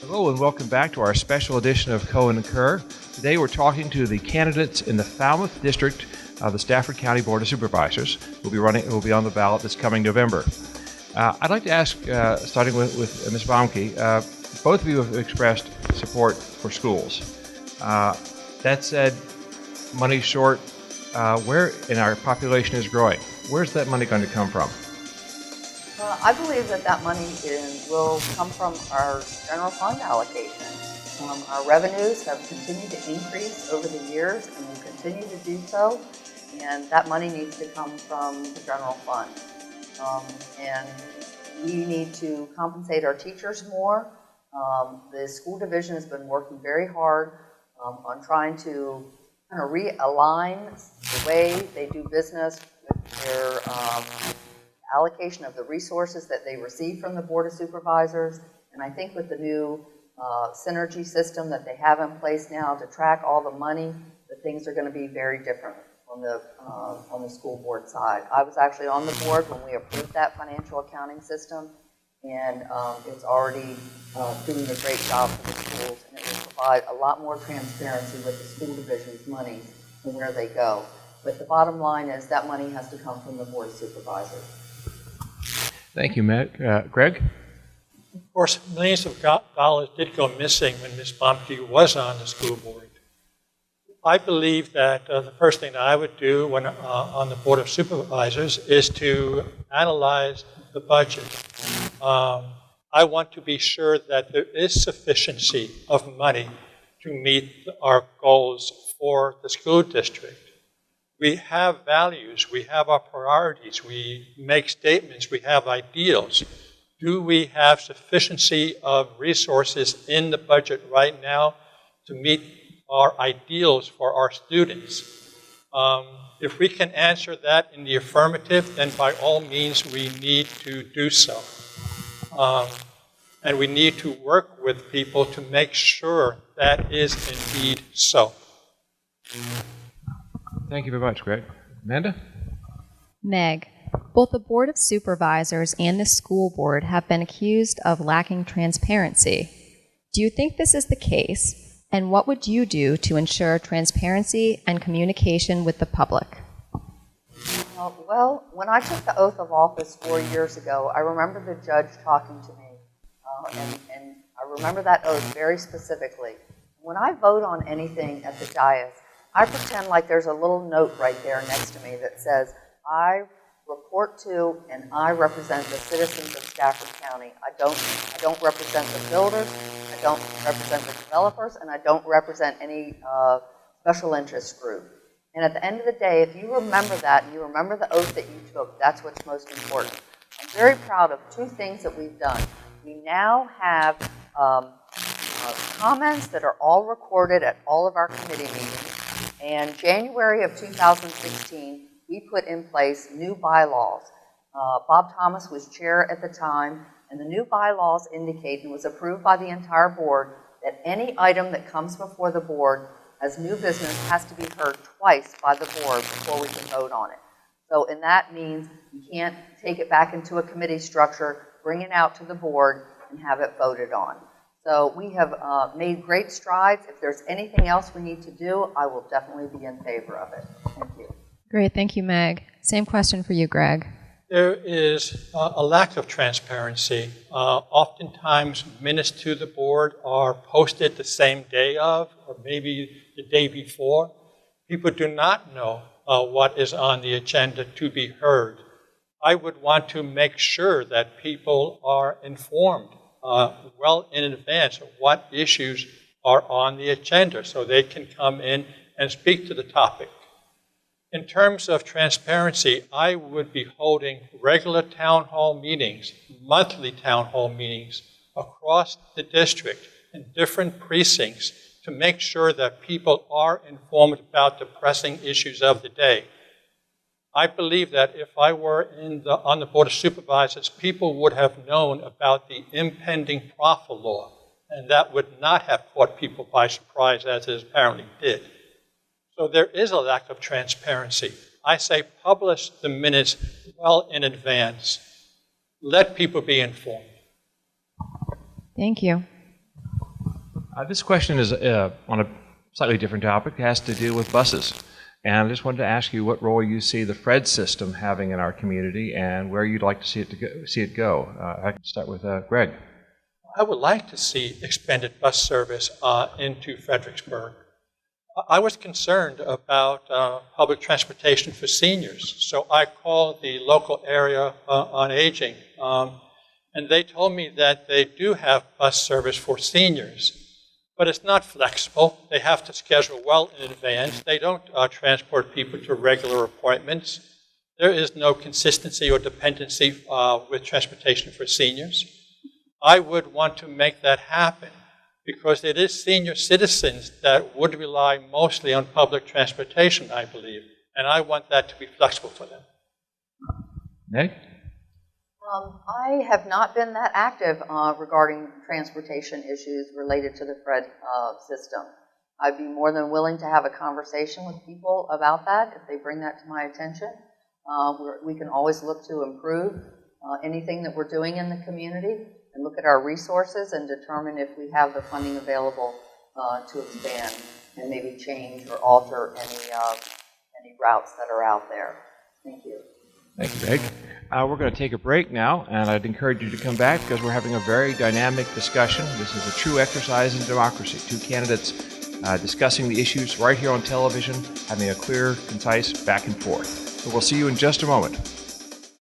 Hello and welcome back to our special edition of Co and Occur. Today we're talking to the candidates in the Falmouth District of the Stafford County Board of Supervisors who will be on the ballot this coming November. I'd like to ask, starting with Ms. Baumke, both of you have expressed support for schools. That said, money short, where in our population is growing? Where's that money going to come from? I believe that money will come from our general fund allocation. Our revenues have continued to increase over the years and will continue to do so, and that money needs to come from the general fund. And we need to compensate our teachers more. The school division has been working very hard on trying to kind of realign the way they do business with their allocation of the resources that they receive from the Board of Supervisors. And I think with the new synergy system that they have in place now to track all the money, that things are going to be very different on the school board side. I was actually on the board when we approved that financial accounting system, and it's already doing a great job for the schools, and it will provide a lot more transparency with the school division's money and where they go. But the bottom line is that money has to come from the Board of Supervisors. Thank you, Matt. Greg? Of course, millions of dollars did go missing when Ms. Baumke was on the school board. I believe that the first thing that I would do when on the Board of Supervisors is to analyze the budget. I want to be sure that there is sufficiency of money to meet our goals for the school district. We have values, we have our priorities, we make statements, we have ideals. Do we have sufficiency of resources in the budget right now to meet our ideals for our students? If we can answer that in the affirmative, then by all means we need to do so. And we need to work with people to make sure that is indeed so. Thank you very much, Greg. Amanda? Meg, both the Board of Supervisors and the school board have been accused of lacking transparency. Do you think this is the case? And what would you do to ensure transparency and communication with the public? Well, when I took the oath of office 4 years ago, I remember the judge talking to me, and I remember that oath very specifically. When I vote on anything at the dais, I pretend like there's a little note right there next to me that says, I report to and I represent the citizens of Stafford County. I don't represent the builders, I don't represent the developers, and I don't represent any special interest group. And at the end of the day, if you remember that and you remember the oath that you took, that's what's most important. I'm very proud of two things that we've done. We now have comments that are all recorded at all of our committee meetings. And January of 2016, we put in place new bylaws. Bob Thomas was chair at the time, and the new bylaws indicate, and was approved by the entire board, that any item that comes before the board as new business has to be heard twice by the board before we can vote on it. So, and that means you can't take it back into a committee structure, bring it out to the board, and have it voted on. So we have made great strides. If there's anything else we need to do, I will definitely be in favor of it. Thank you. Great, thank you, Meg. Same question for you, Greg. There is a lack of transparency. Oftentimes, minutes to the board are posted the same day of, or maybe the day before. People do not know what is on the agenda to be heard. I would want to make sure that people are informed well in advance of what issues are on the agenda so they can come in and speak to the topic. In terms of transparency, I would be holding regular town hall meetings, monthly town hall meetings across the district in different precincts to make sure that people are informed about the pressing issues of the day. I believe that if I were on the Board of Supervisors, people would have known about the impending proffer law, and that would not have caught people by surprise as it apparently did. So there is a lack of transparency. I say publish the minutes well in advance. Let people be informed. Thank you. This question is on a slightly different topic. It has to do with buses. And I just wanted to ask you what role you see the FRED system having in our community and where you'd like to see it go. I can start with Greg. I would like to see expanded bus service into Fredericksburg. I was concerned about public transportation for seniors, so I called the local area on aging, and they told me that they do have bus service for seniors, but it's not flexible. They have to schedule well in advance. They don't transport people to regular appointments. There is no consistency or dependency with transportation for seniors. I would want to make that happen because it is senior citizens that would rely mostly on public transportation, I believe, and I want that to be flexible for them. Meg? I have not been that active regarding transportation issues related to the FRED system. I'd be more than willing to have a conversation with people about that if they bring that to my attention. We can always look to improve anything that we're doing in the community and look at our resources and determine if we have the funding available to expand and maybe change or alter any routes that are out there. Thank you. Thank you, Meg. We're going to take a break now, and I'd encourage you to come back because we're having a very dynamic discussion. This is a true exercise in democracy. Two candidates discussing the issues right here on television, having a clear, concise back and forth. So we'll see you in just a moment.